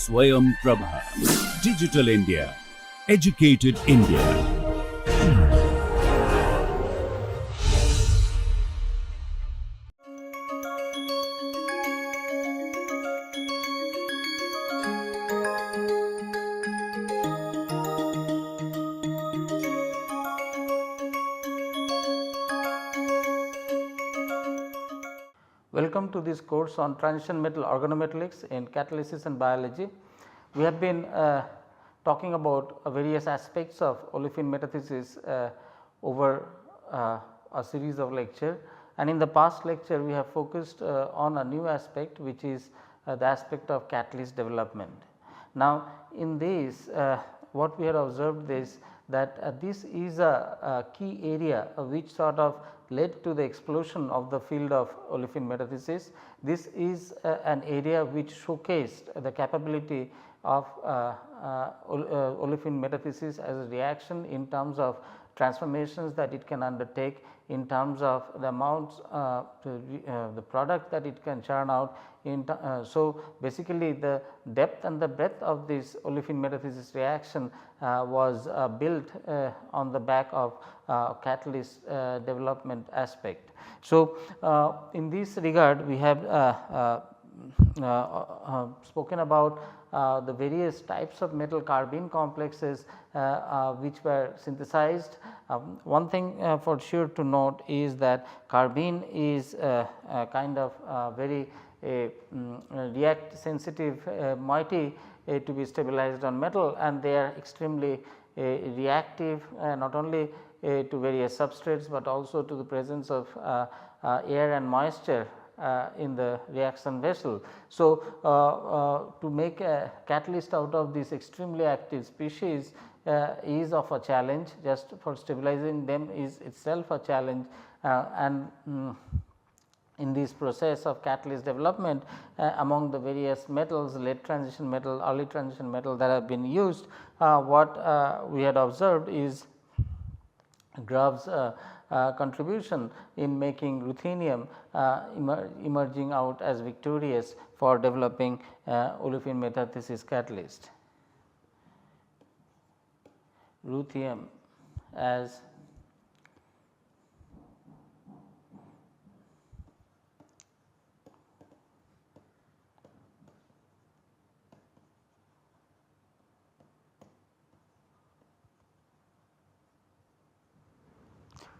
Swayam Prabha. Digital India. Educated India. Welcome to this course on transition metal organometallics in catalysis and biology. We have been talking about various aspects of olefin metathesis over a series of lecture, and in the past lecture we have focused on a new aspect, which is the aspect of catalyst development. Now, in this what we have observed is that this is a key area which sort of led to the explosion of the field of olefin metathesis. This is an area which showcased the capability of olefin metathesis as a reaction in terms of transformations that it can undertake, in terms of the amounts the product that it can churn out. So, basically the depth and the breadth of this olefin metathesis reaction was built on the back of catalyst development aspect. So, in this regard we have spoken about the various types of metal carbene complexes which were synthesized. One thing for sure to note is that carbene is a kind of very react sensitive moiety to be stabilized on metal, and they are extremely reactive not only to various substrates, but also to the presence of air and moisture in the reaction vessel. So, to make a catalyst out of this extremely active species is of a challenge. Just for stabilizing them is itself a challenge, and in this process of catalyst development among the various metals, late transition metal, early transition metal that have been used, what we had observed is Grubbs' contribution in making ruthenium emerging out as victorious for developing olefin metathesis catalyst. Ruthenium as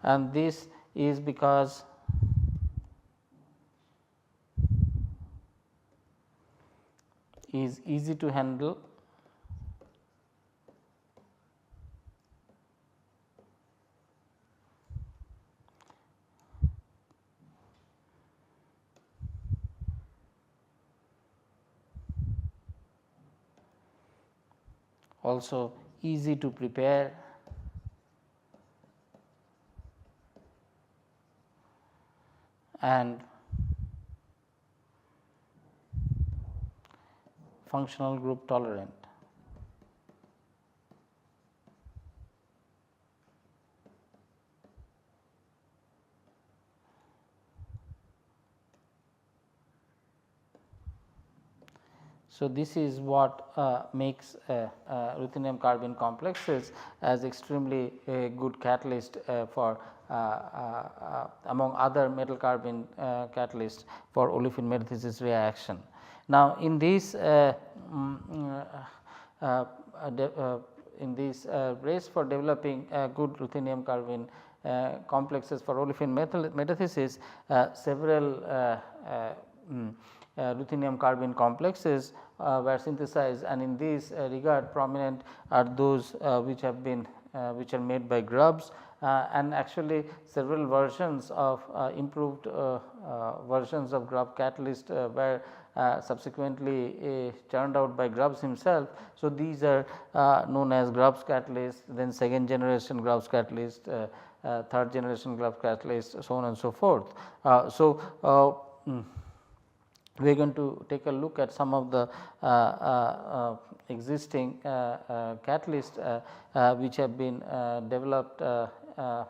and this is because is easy to handle, also easy to prepare, and functional group tolerant. So, this is what makes ruthenium carbene complexes as extremely good catalyst for among other metal carbene catalysts for olefin metathesis reaction. Now, in this race for developing good ruthenium carbene complexes for olefin metathesis, several ruthenium carbene complexes were synthesized, and in this regard prominent are those which have been which are made by Grubbs, and actually several versions of improved versions of Grubbs catalyst were subsequently churned out by Grubbs himself. So, these are known as Grubbs catalyst, then second generation Grubbs catalyst, third generation Grubbs catalyst, so on and so forth. We are going to take a look at some of the existing catalysts which have been developed for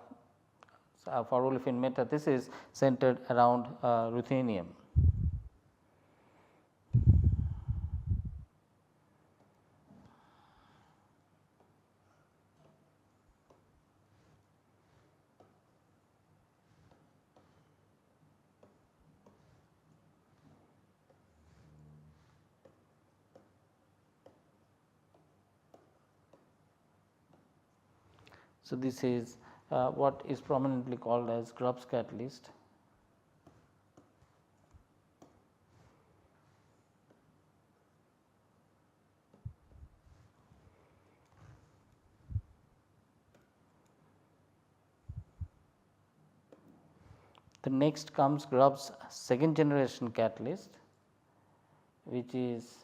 olefin metathesis centered around ruthenium. So, this is what is prominently called as Grubbs catalyst. The next comes Grubbs second generation catalyst, which is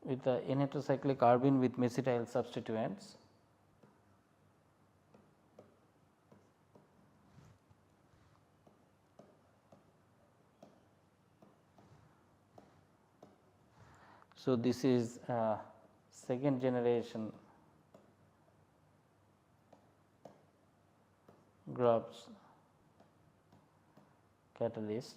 with the N-heterocyclic carbene with mesitile substituents. So, this is second generation Grubbs catalyst.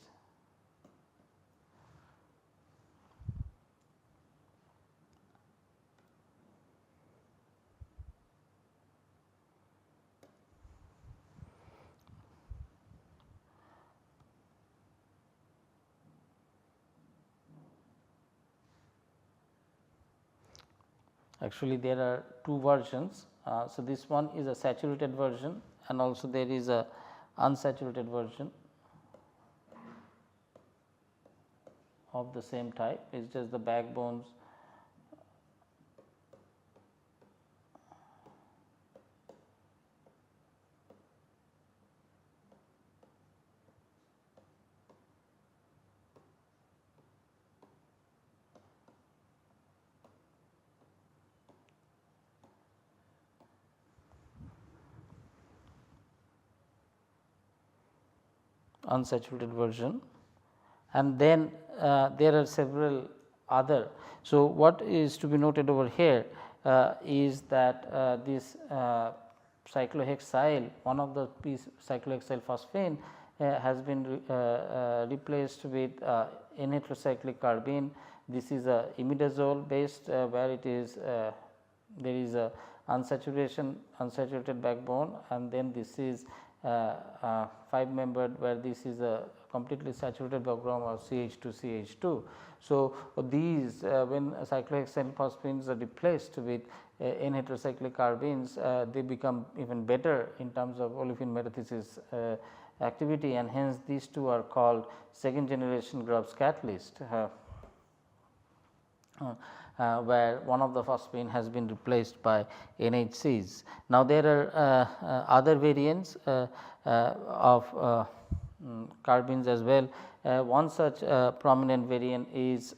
Actually, there are two versions. So, this one is a saturated version and also there is a unsaturated version of the same type. It is just the backbones unsaturated version, and then there are several other. So, what is to be noted over here is that this cyclohexyl, one of the cyclohexyl phosphine has been replaced with N-heterocyclic carbene. This is a imidazole based where it is there is a unsaturated backbone, and then this is 5 membered where this is a completely saturated backbone of CH2. So, these when cyclohexyl phosphines are replaced with N-heterocyclic carbenes, they become even better in terms of olefin metathesis activity, and hence these two are called second generation Grubbs catalyst. Where one of the phosphine has been replaced by NHCs. Now, there are other variants of carbenes as well. One such prominent variant is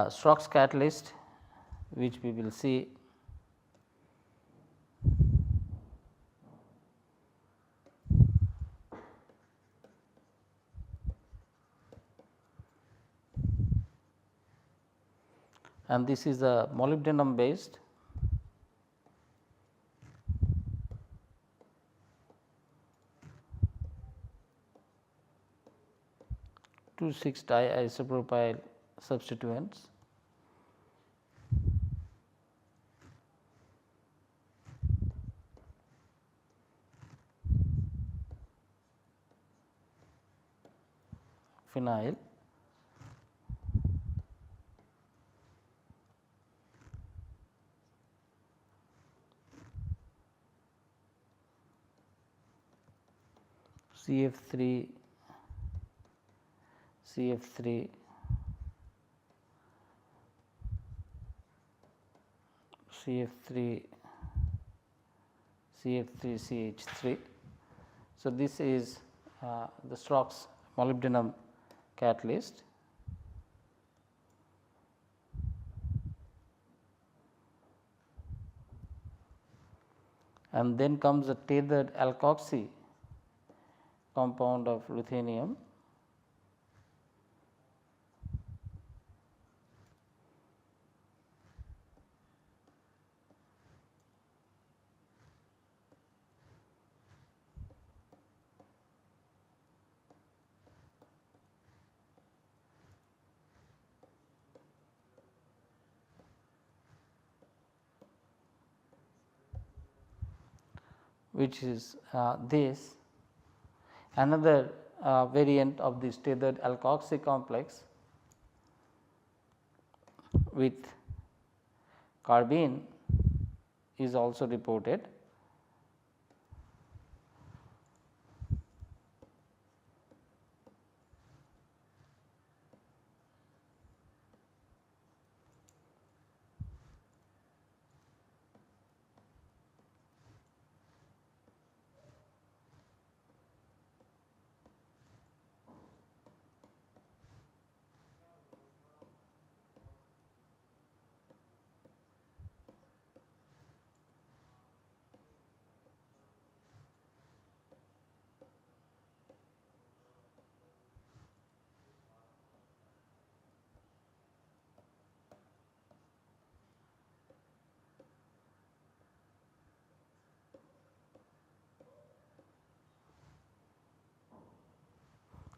Strock's catalyst, which we will see. And this is a molybdenum based. Two 6 diisopropyl substituents. Phenyl. CF3, CF3, CF3, CF3, CH3. So, this is the Strock's molybdenum catalyst. And then comes a tethered alkoxy compound of ruthenium, which is this, another variant of this tethered alkoxy complex with carbene is also reported.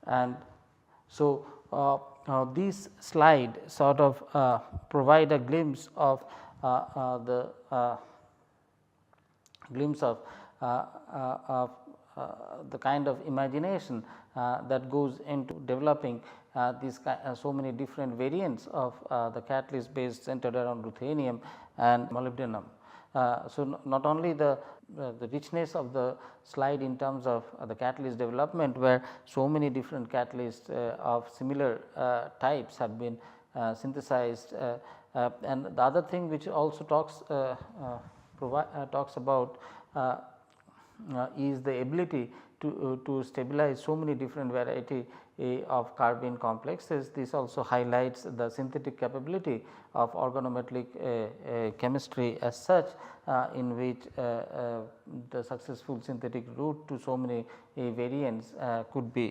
And so, this slide sort of provide a glimpse of the kind of imagination that goes into developing these so many different variants of the catalyst based centered around ruthenium and molybdenum. So, not only the richness of the slide in terms of the catalyst development, where so many different catalysts of similar types have been synthesized, and the other thing which also talks about is the ability to stabilize so many different variety of carbene complexes. This also highlights the synthetic capability of organometallic chemistry as such, in which the successful synthetic route to so many variants could be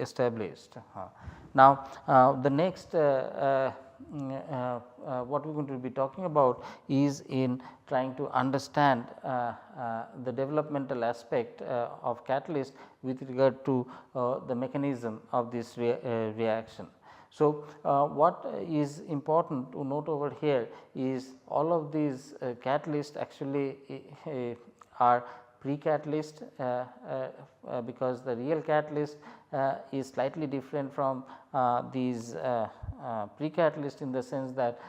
established. Now, the next what we are going to be talking about is in trying to understand the developmental aspect of catalyst with regard to the mechanism of this reaction. So, what is important to note over here is all of these catalysts actually are pre-catalyst, because the real catalyst is slightly different from these pre-catalyst, in the sense that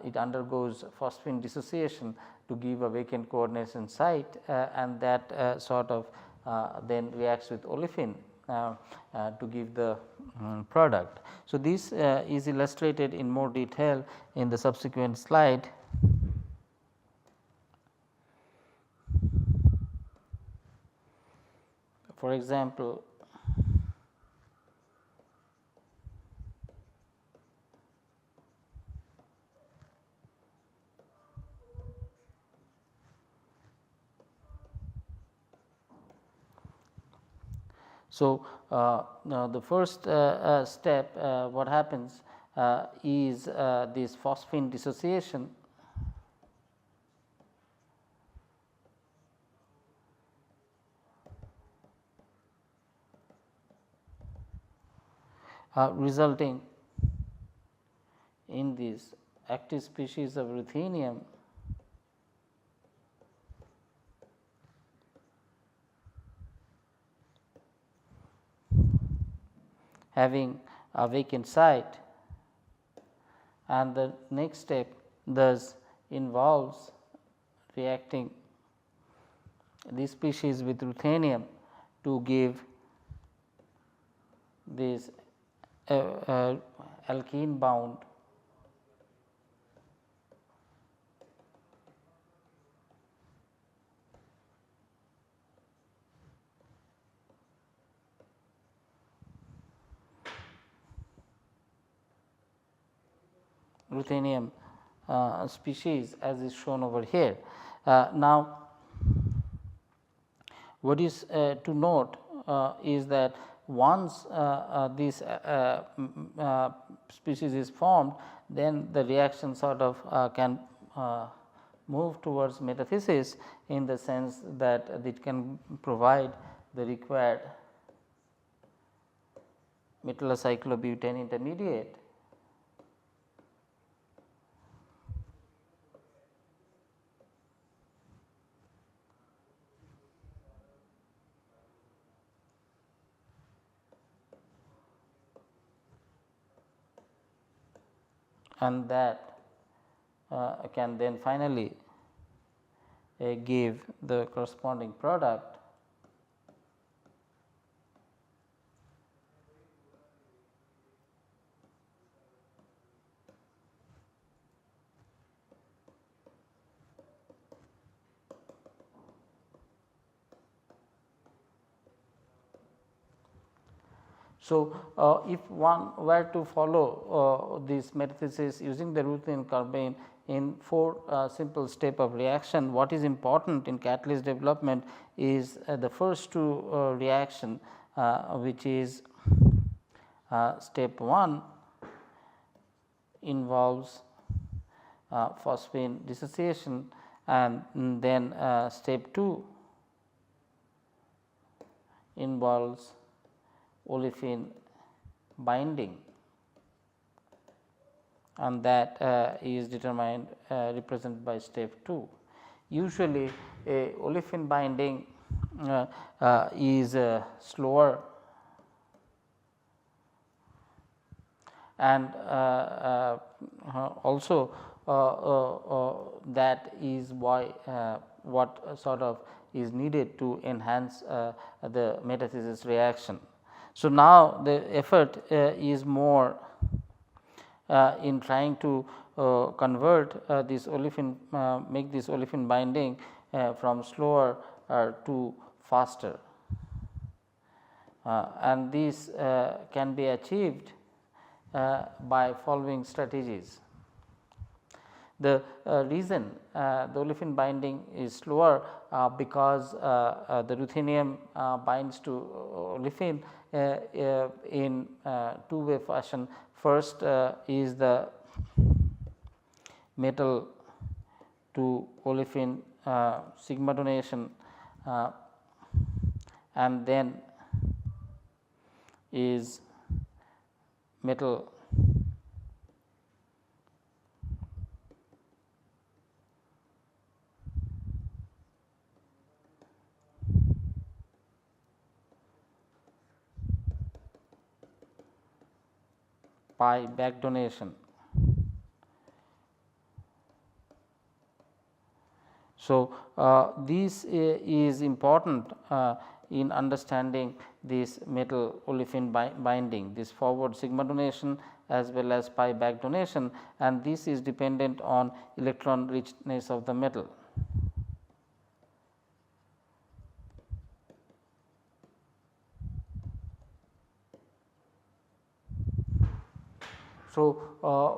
it undergoes phosphine dissociation to give a vacant coordination site, and that sort of then reacts with olefin to give the product. So, this is illustrated in more detail in the subsequent slide. For example, so, now the first step what happens is this phosphine dissociation. Resulting in this active species of ruthenium having a vacant site, and the next step thus involves reacting this species with ruthenium to give this alkene bound ruthenium species, as is shown over here. Now, what is to note is that once this species is formed, then the reaction sort of can move towards metathesis, in the sense that it can provide the required metallocyclobutane intermediate. and that can then finally give the corresponding product. So, if one were to follow this metathesis using the ruthenium carbene in 4 simple step of reaction, what is important in catalyst development is the first 2 reaction, which is step 1 involves phosphine dissociation, and then step 2 involves olefin binding, and that is determined represented by step 2. Usually a olefin binding is slower, and also that is why what sort of is needed to enhance the metathesis reaction. So, now the effort is more in trying to convert this olefin, make this olefin binding from slower to faster, and this can be achieved by following strategies. The reason the olefin binding is slower because the ruthenium binds to olefin in 2-way fashion. First is the metal to olefin sigma donation, and then is metal pi back donation. So, this is important in understanding this metal olefin binding, this forward sigma donation as well as pi back donation, and this is dependent on electron richness of the metal. So,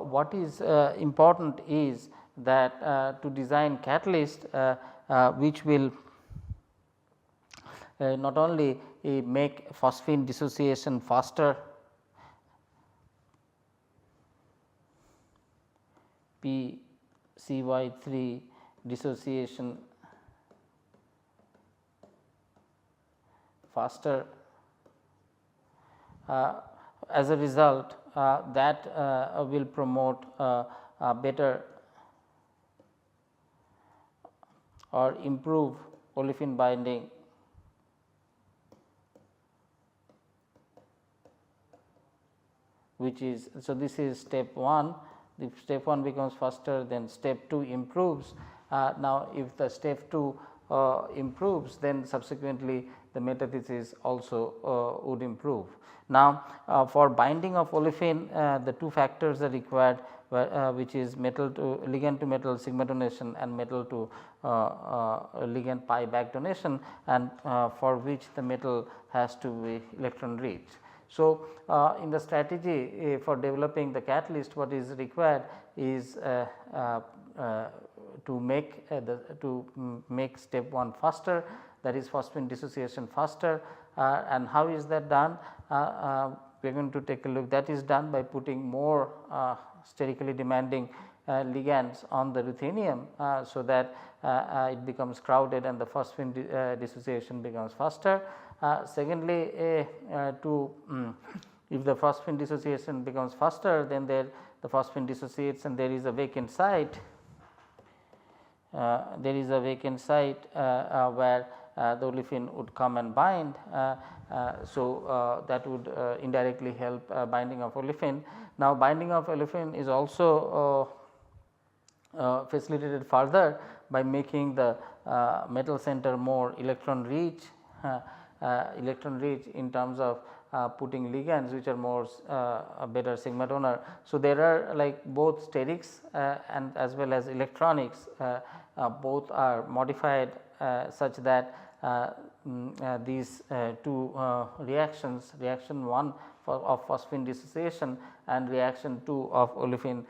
what is important is that to design catalyst which will not only make phosphine dissociation faster, PCY3 dissociation faster, as a result that will promote better or improve olefin binding, which is, so this is step 1. If step 1 becomes faster, then step 2 improves. Now, if the step 2 improves, then subsequently the metathesis also would improve. Now, for binding of olefin, the 2 factors are required, which is metal to ligand to metal sigma donation and metal to ligand pi back donation, and for which the metal has to be electron rich. So, in the strategy for developing the catalyst, what is required is to make step 1 faster, that is phosphine dissociation faster, and how is that done? We are going to take a look. That is done by putting more sterically demanding ligands on the ruthenium, so that it becomes crowded and the phosphine dissociation becomes faster. Secondly, if the phosphine dissociation becomes faster, then the phosphine dissociates and there is a vacant site. Where the olefin would come and bind. So, that would indirectly help binding of olefin. Now, binding of olefin is also facilitated further by making the metal center more electron rich in terms of putting ligands which are more better sigma donor. So, there are like both sterics and as well as electronics, both are modified such that these two reactions, reaction 1 of phosphine dissociation and reaction 2 of olefin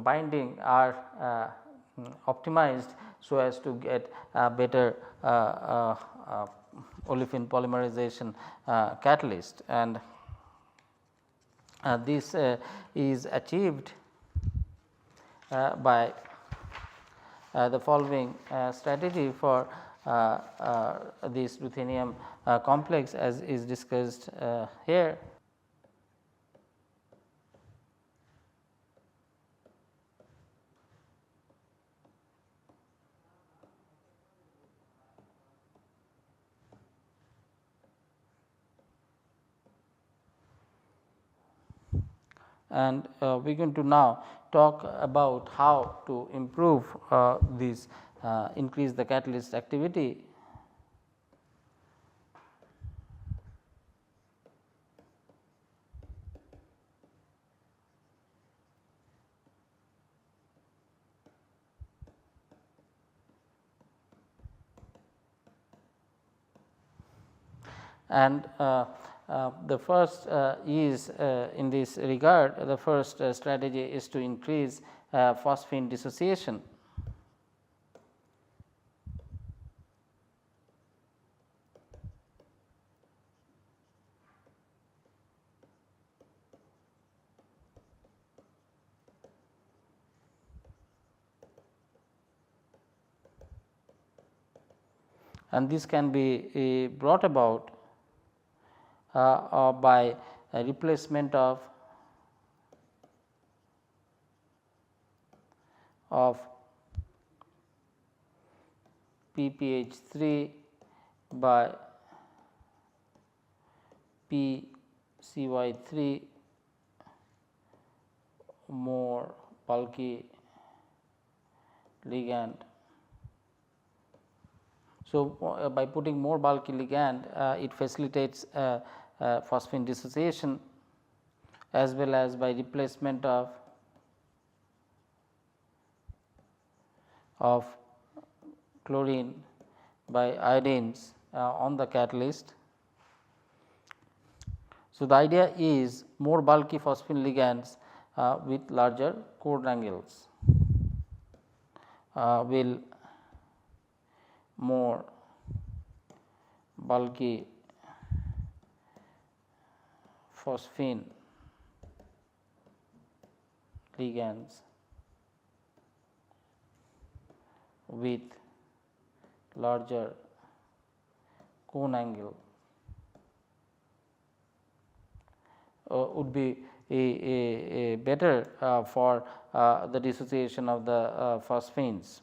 binding are optimized so as to get better olefin polymerization catalyst, and this is achieved by the following strategy for this ruthenium complex as is discussed here. And we are going to now talk about how to improve this increase the catalyst activity. And the first is in this regard, the first strategy is to increase phosphine dissociation. And this can be brought about by a replacement of PPH3 by PCY3 more bulky ligand. So, by putting more bulky ligand it facilitates phosphine dissociation as well as by replacement of chlorine by iodines on the catalyst. So, the idea is more bulky phosphine ligands with larger core angles will more bulky phosphine ligands with larger cone angle would be a better for the dissociation of the phosphines.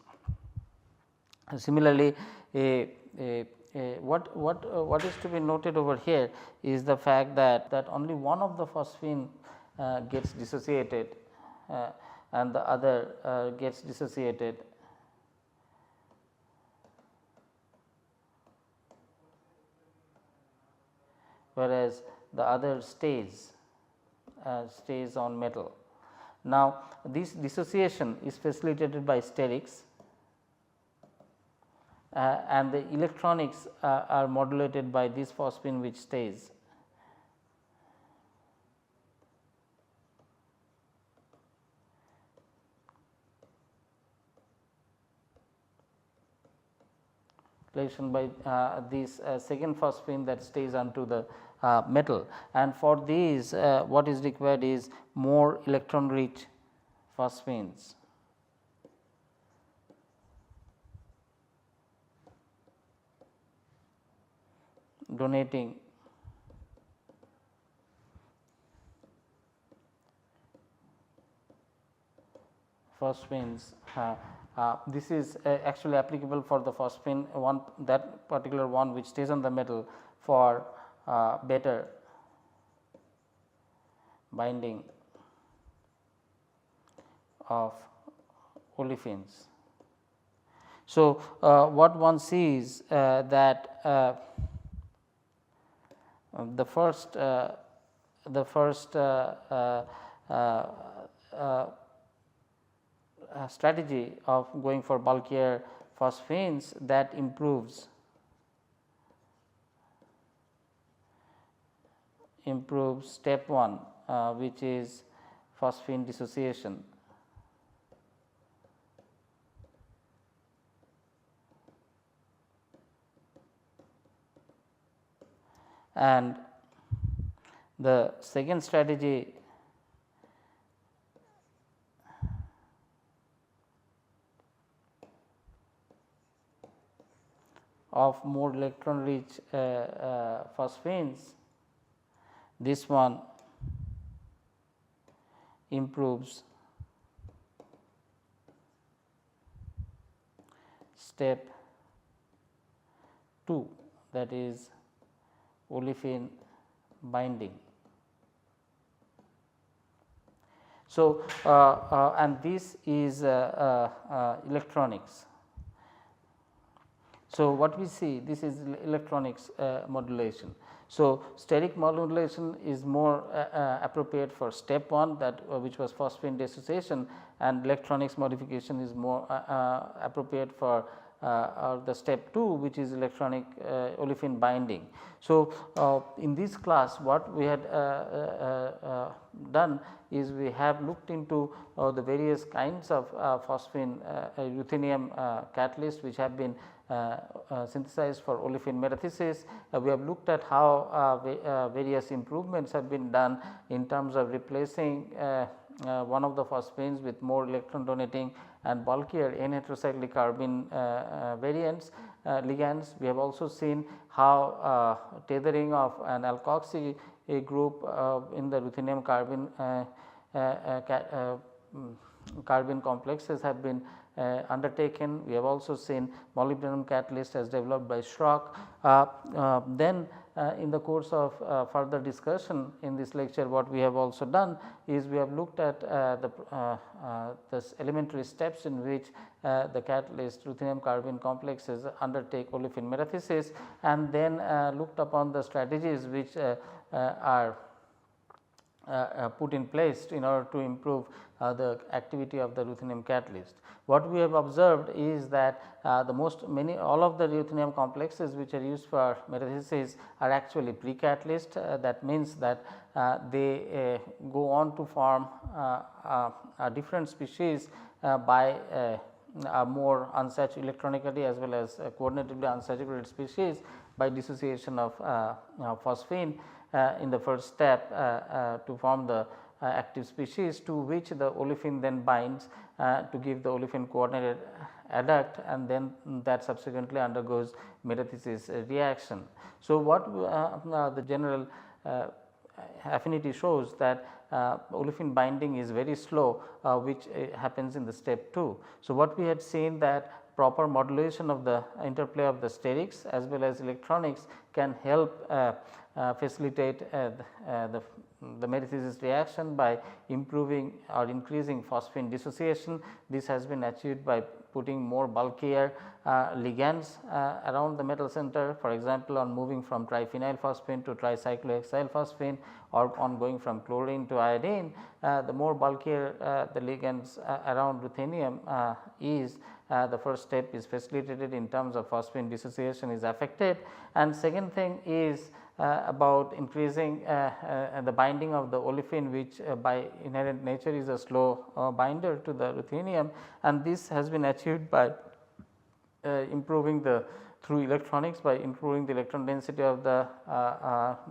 Similarly, what is to be noted over here is the fact that only one of the phosphine gets dissociated and the other gets dissociated, whereas the other stays on metal. Now, this dissociation is facilitated by sterics and the electronics are modulated by this phosphine which stays. Relation by this second phosphine that stays onto the metal, and for these what is required is more electron rich phosphines. Donating phosphines This is actually applicable for the phosphine one, that particular one which stays on the metal for better binding of olefins. So, what one sees that the first strategy of going for bulkier phosphines, that improves step 1, which is phosphine dissociation. And the second strategy of more electron rich phosphines, this one improves step 2, that is olefin binding. So, and this is electronics. So, what we see, this is electronics modulation. So, steric modulation is more appropriate for step 1, that which was phosphine dissociation, and electronics modification is more appropriate for the step 2, which is electronic olefin binding. So, in this class what we had done is we have looked into the various kinds of phosphine ruthenium catalysts which have been synthesized for olefin metathesis. We have looked at how various improvements have been done in terms of replacing one of the phosphines with more electron donating and bulkier N heterocyclic carbene variants ligands. We have also seen how tethering of an alkoxy group in the ruthenium carbene complexes have been undertaken. We have also seen molybdenum catalyst as developed by Schrock. Then in the course of further discussion in this lecture, what we have also done is we have looked at the elementary steps in which the catalyst ruthenium carbene complexes undertake olefin metathesis, and then looked upon the strategies which are put in place in order to improve the activity of the ruthenium catalyst. What we have observed is that all of the ruthenium complexes which are used for metathesis are actually pre-catalyst. That means that they go on to form a different species by a more unsaturated electronically as well as coordinatively unsaturated species by dissociation of phosphine in the first step to form the active species, to which the olefin then binds to give the olefin coordinated adduct, and then that subsequently undergoes metathesis reaction. So, what the general affinity shows that olefin binding is very slow, which happens in the step 2. So, what we had seen that proper modulation of the interplay of the sterics as well as electronics can help facilitate the metathesis reaction by improving or increasing phosphine dissociation. This has been achieved by putting more bulkier ligands around the metal center, for example, on moving from triphenyl phosphine to tricyclohexyl phosphine, or on going from chlorine to iodine. The more bulkier the ligands around ruthenium is, the first step is facilitated in terms of phosphine dissociation is affected. And second thing is about increasing the binding of the olefin, which by inherent nature is a slow binder to the ruthenium, and this has been achieved by improving through electronics, by improving the electron density of the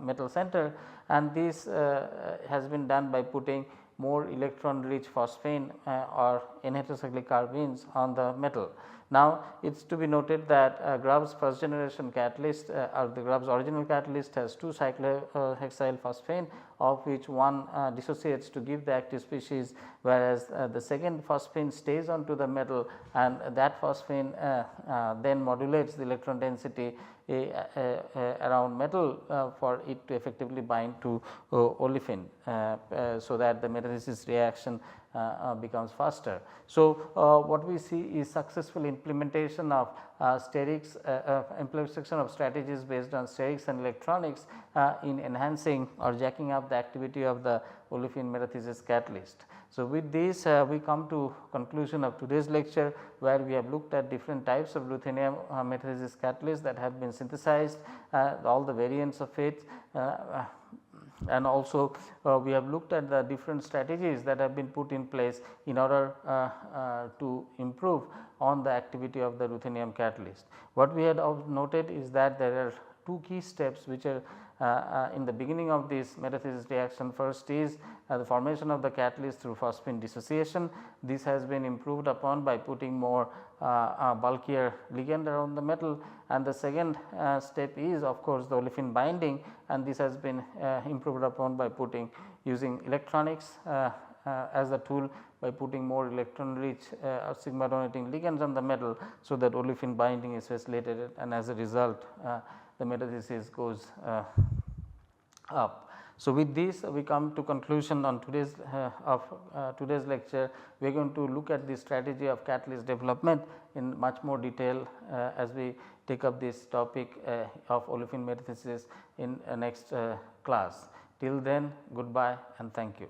metal center, and this has been done by putting more electron rich phosphine or N-heterocyclic carbenes on the metal. Now, it is to be noted that Grubb's first generation catalyst or the Grubb's original catalyst has 2 cyclohexyl phosphane, of which one dissociates to give the active species, whereas the second phosphine stays onto the metal, and that phosphine then modulates the electron density around metal for it to effectively bind to olefin, so that the metathesis reaction becomes faster. So, what we see is successful implementation of sterics, implementation of strategies based on sterics and electronics in enhancing or jacking up the activity of the olefin metathesis catalyst. So, with this we come to conclusion of today's lecture, where we have looked at different types of ruthenium metathesis catalysts that have been synthesized, all the variants of it, and also we have looked at the different strategies that have been put in place in order to improve on the activity of the ruthenium catalyst. What we had noted is that there are 2 key steps which are in the beginning of this metathesis reaction. First is the formation of the catalyst through phosphine dissociation. This has been improved upon by putting more bulkier ligand around the metal, and the second step is of course the olefin binding, and this has been improved upon by using electronics as a tool, by putting more electron rich sigma donating ligands on the metal, so that olefin binding is facilitated, and as a result the metathesis goes up. So, with this we come to conclusion on today's today's lecture. We are going to look at the strategy of catalyst development in much more detail as we take up this topic of olefin metathesis in next class. Till then, goodbye and thank you.